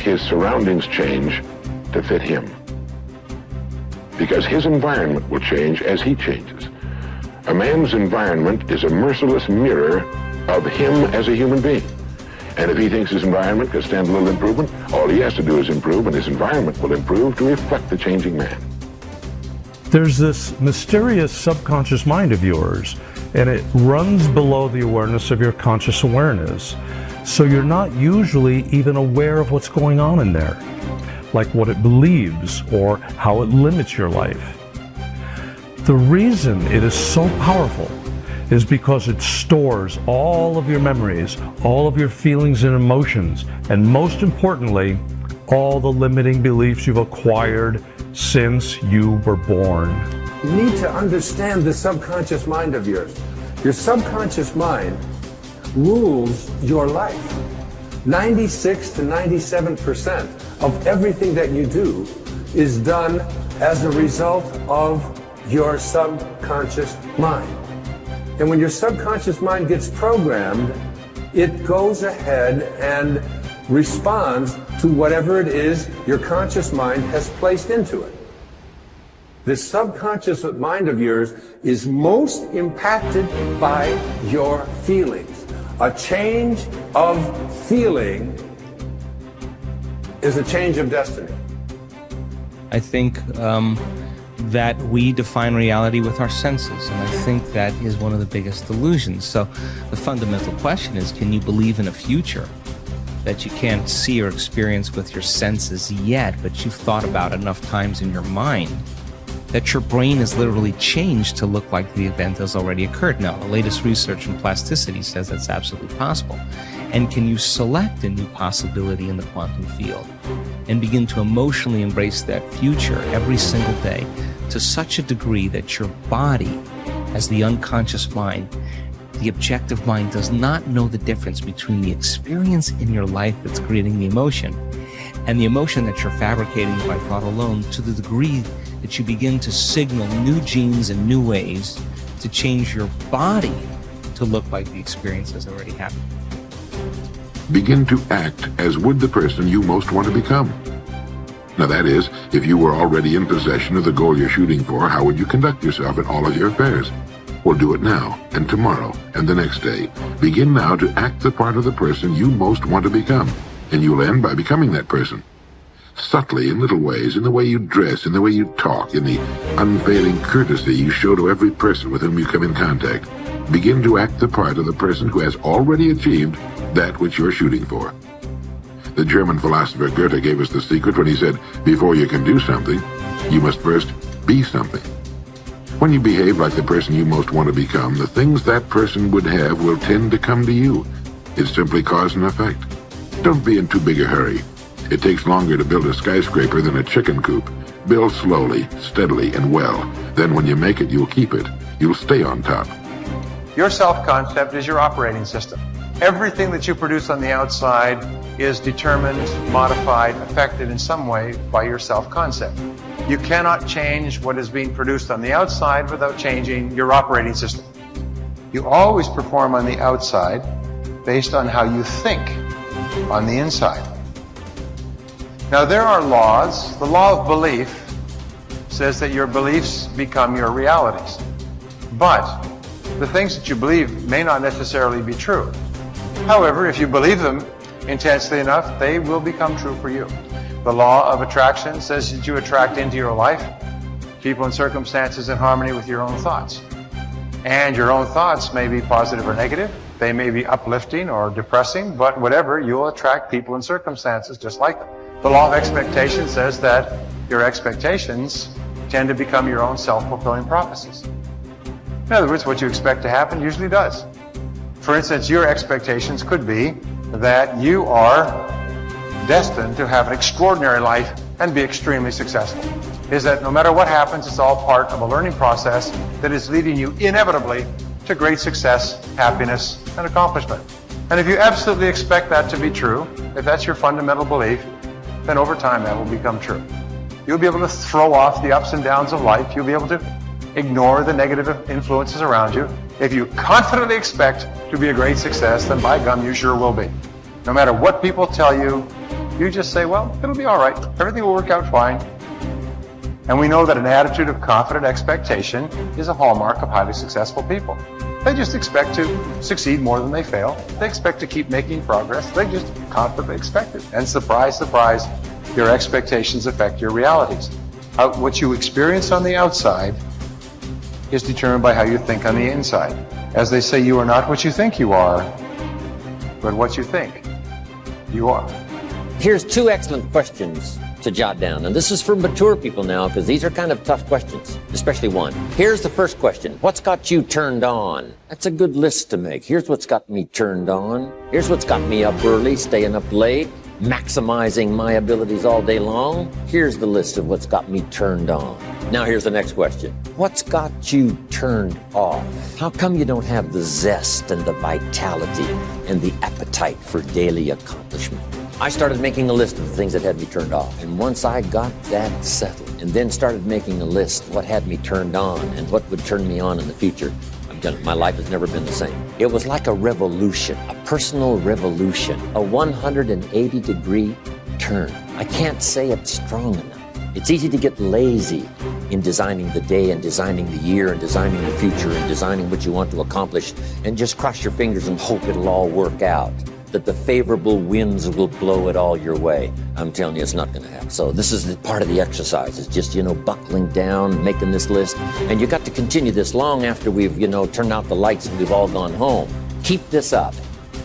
his surroundings change to fit him. Because his environment will change as he changes. A man's environment is a merciless mirror of him as a human being. And if he thinks his environment can stand a little improvement, all he has to do is improve, and his environment will improve to reflect the changing man. There's this mysterious subconscious mind of yours, and it runs below the awareness of your conscious awareness. So you're not usually even aware of what's going on in there, like what it believes or how it limits your life. The reason it is so powerful is because it stores all of your memories, all of your feelings and emotions, and most importantly, all the limiting beliefs you've acquired since you were born. You need to understand the subconscious mind of yours. Your subconscious mind rules your life. 96 to 97% of everything that you do is done as a result of your subconscious mind. And when your subconscious mind gets programmed, it goes ahead and responds to whatever it is your conscious mind has placed into it. This subconscious mind of yours is most impacted by your feelings. A change of feeling is a change of destiny. I think that we define reality with our senses, and I think that is one of the biggest delusions. So the fundamental question is, can you believe in a future that you can't see or experience with your senses yet, but you've thought about enough times in your mind that your brain has literally changed to look like the event has already occurred? Now, the latest research in plasticity says that's absolutely possible. And can you select a new possibility in the quantum field and begin to emotionally embrace that future every single day to such a degree that your body, as the unconscious mind, the objective mind, does not know the difference between the experience in your life that's creating the emotion and the emotion that you're fabricating by thought alone, to the degree that you begin to signal new genes and new ways to change your body to look like the experience has already happened. Begin to act as would the person you most want to become. Now that is, if you were already in possession of the goal you're shooting for, how would you conduct yourself in all of your affairs? Well, do it now, and tomorrow, and the next day. Begin now to act the part of the person you most want to become, and you'll end by becoming that person. Subtly, in little ways, in the way you dress, in the way you talk, in the unfailing courtesy you show to every person with whom you come in contact. Begin to act the part of the person who has already achieved that which you're shooting for. The German philosopher Goethe gave us the secret when he said, before you can do something, you must first be something. When you behave like the person you most want to become, the things that person would have will tend to come to you. It's simply cause and effect. Don't be in too big a hurry. It takes longer to build a skyscraper than a chicken coop. Build slowly, steadily, and well. Then when you make it, you'll keep it. You'll stay on top. Your self-concept is your operating system. Everything that you produce on the outside is determined, modified, affected in some way by your self-concept. You cannot change what is being produced on the outside without changing your operating system. You always perform on the outside based on how you think on the inside. Now there are laws. The law of belief says that your beliefs become your realities. But the things that you believe may not necessarily be true. However, if you believe them intensely enough, they will become true for you. The law of attraction says that you attract into your life people and circumstances in harmony with your own thoughts. And your own thoughts may be positive or negative. They may be uplifting or depressing, but whatever, you'll attract people and circumstances just like them. The law of expectation says that your expectations tend to become your own self-fulfilling prophecies. In other words, what you expect to happen usually does. For instance, your expectations could be that you are destined to have an extraordinary life and be extremely successful. Is that no matter what happens, it's all part of a learning process that is leading you inevitably to great success, happiness, and accomplishment. And if you absolutely expect that to be true, if that's your fundamental belief, then over time that will become true. You'll be able to throw off the ups and downs of life. You'll be able to ignore the negative influences around you. If you confidently expect to be a great success, then by gum, you sure will be. No matter what people tell you, You just say, well, it'll be all right. Everything will work out fine. And we know that an attitude of confident expectation is a hallmark of highly successful people. They just expect to succeed more than they fail. They expect to keep making progress. They just confidently expect it. And surprise, surprise, your expectations affect your realities. What you experience on the outside is determined by how you think on the inside. As they say, you are not what you think you are, but what you think you are. Here's 2 excellent questions to jot down. And this is for mature people now, because these are kind of tough questions, especially one. Here's the first question. What's got you turned on? That's a good list to make. Here's what's got me turned on. Here's what's got me up early, staying up late, maximizing my abilities all day long. Here's the list of what's got me turned on. Now here's the next question. What's got you turned off? How come you don't have the zest and the vitality and the appetite for daily accomplishment? I started making a list of the things that had me turned off. And once I got that settled, and then started making a list of what had me turned on and what would turn me on in the future, my life has never been the same. It was like a revolution, a personal revolution, a 180-degree turn. I can't say it strong enough. It's easy to get lazy in designing the day and designing the year and designing the future and designing what you want to accomplish and just cross your fingers and hope it'll all work out, that the favorable winds will blow it all your way. I'm telling you, it's not going to happen. So this is part of the exercise. It's just, buckling down, making this list. And you got to continue this long after we've, turned out the lights and we've all gone home. Keep this up.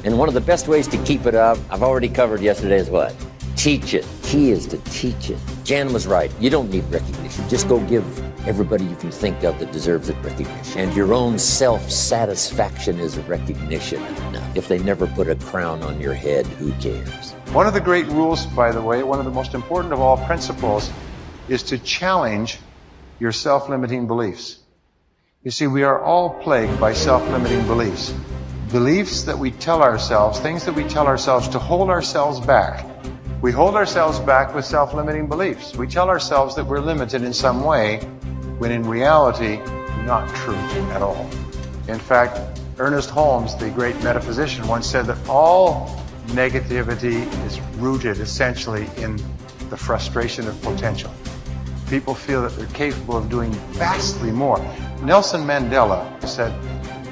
And one of the best ways to keep it up, I've already covered yesterday, is what? Teach it. Key is to teach it. Jan was right. You don't need recognition. Just go give everybody you can think of that deserves it recognition. And your own self-satisfaction is recognition. Now, if they never put a crown on your head, who cares? One of the great rules, by the way, one of the most important of all principles, is to challenge your self-limiting beliefs. You see, we are all plagued by self-limiting beliefs. Beliefs that we tell ourselves, things that we tell ourselves to hold ourselves back. We hold ourselves back with self-limiting beliefs. We tell ourselves that we're limited in some way, when in reality, not true at all. In fact, Ernest Holmes, the great metaphysician, once said that all negativity is rooted essentially in the frustration of potential. People feel that they're capable of doing vastly more. Nelson Mandela said,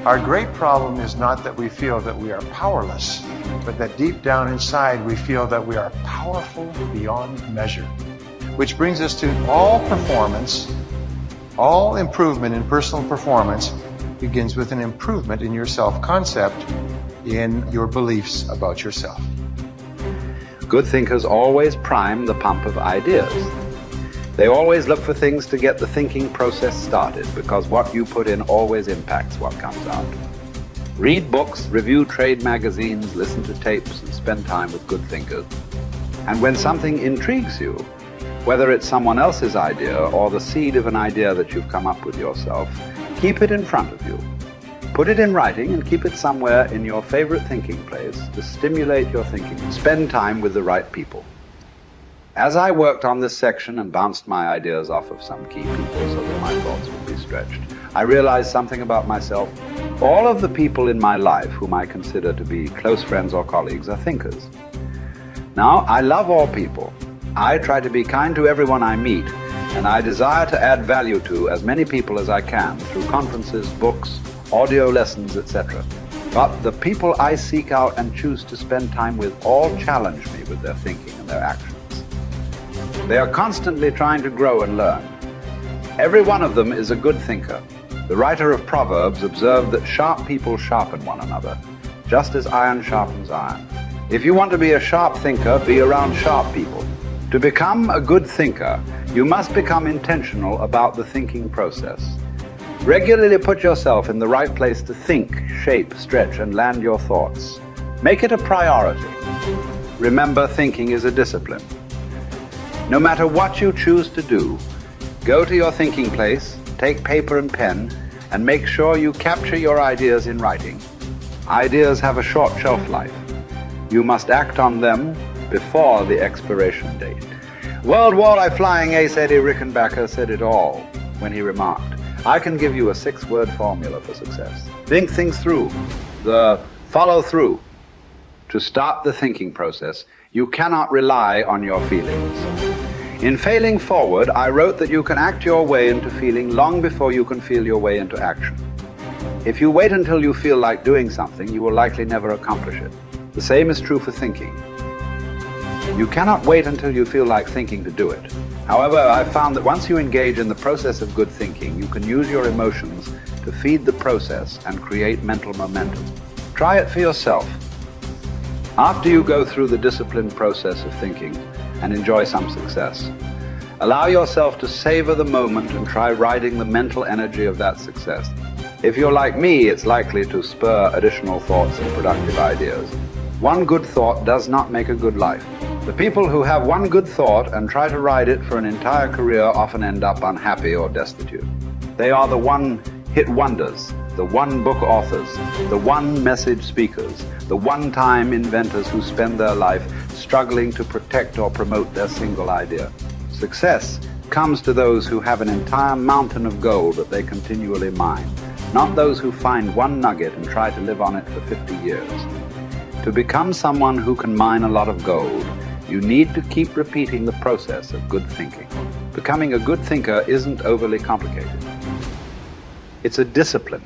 our great problem is not that we feel that we are powerless, but that deep down inside we feel that we are powerful beyond measure. Which brings us to all performance, all improvement in personal performance begins with an improvement in your self-concept, in your beliefs about yourself. Good thinkers always prime the pump of ideas. They always look for things to get the thinking process started, because what you put in always impacts what comes out. Read books, review trade magazines, listen to tapes, and spend time with good thinkers. And when something intrigues you, whether it's someone else's idea or the seed of an idea that you've come up with yourself, keep it in front of you. Put it in writing and keep it somewhere in your favorite thinking place to stimulate your thinking. Spend time with the right people. As I worked on this section and bounced my ideas off of some key people so that my thoughts would be stretched, I realized something about myself. All of the people in my life whom I consider to be close friends or colleagues are thinkers. Now, I love all people. I try to be kind to everyone I meet, and I desire to add value to as many people as I can through conferences, books, audio lessons, etc. But the people I seek out and choose to spend time with all challenge me with their thinking and their actions. They are constantly trying to grow and learn. Every one of them is a good thinker. The writer of Proverbs observed that sharp people sharpen one another, just as iron sharpens iron. If you want to be a sharp thinker, be around sharp people. To become a good thinker, you must become intentional about the thinking process. Regularly put yourself in the right place to think, shape, stretch, and land your thoughts. Make it a priority. Remember, thinking is a discipline. No matter what you choose to do, go to your thinking place, take paper and pen, and make sure you capture your ideas in writing. Ideas have a short shelf life. You must act on them before the expiration date. World Walleye flying ace Eddie Rickenbacker said it all when he remarked, I can give you a 6-word formula for success. Think things through, the follow through. To start the thinking process, You cannot rely on your feelings. In Failing Forward, I wrote that you can act your way into feeling long before you can feel your way into action. If you wait until you feel like doing something, you will likely never accomplish it. The same is true for thinking. You cannot wait until you feel like thinking to do it. However, I've found that once you engage in the process of good thinking, you can use your emotions to feed the process and create mental momentum. Try it for yourself. After you go through the disciplined process of thinking and enjoy some success, allow yourself to savor the moment and try riding the mental energy of that success. If you're like me, it's likely to spur additional thoughts and productive ideas. One good thought does not make a good life. The people who have one good thought and try to ride it for an entire career often end up unhappy or destitute. They are the one-hit wonders, the one-book authors, the one-message speakers, the one-time inventors who spend their life struggling to protect or promote their single idea. Success comes to those who have an entire mountain of gold that they continually mine, not those who find one nugget and try to live on it for 50 years. To become someone who can mine a lot of gold, you need to keep repeating the process of good thinking. Becoming a good thinker isn't overly complicated. It's a discipline.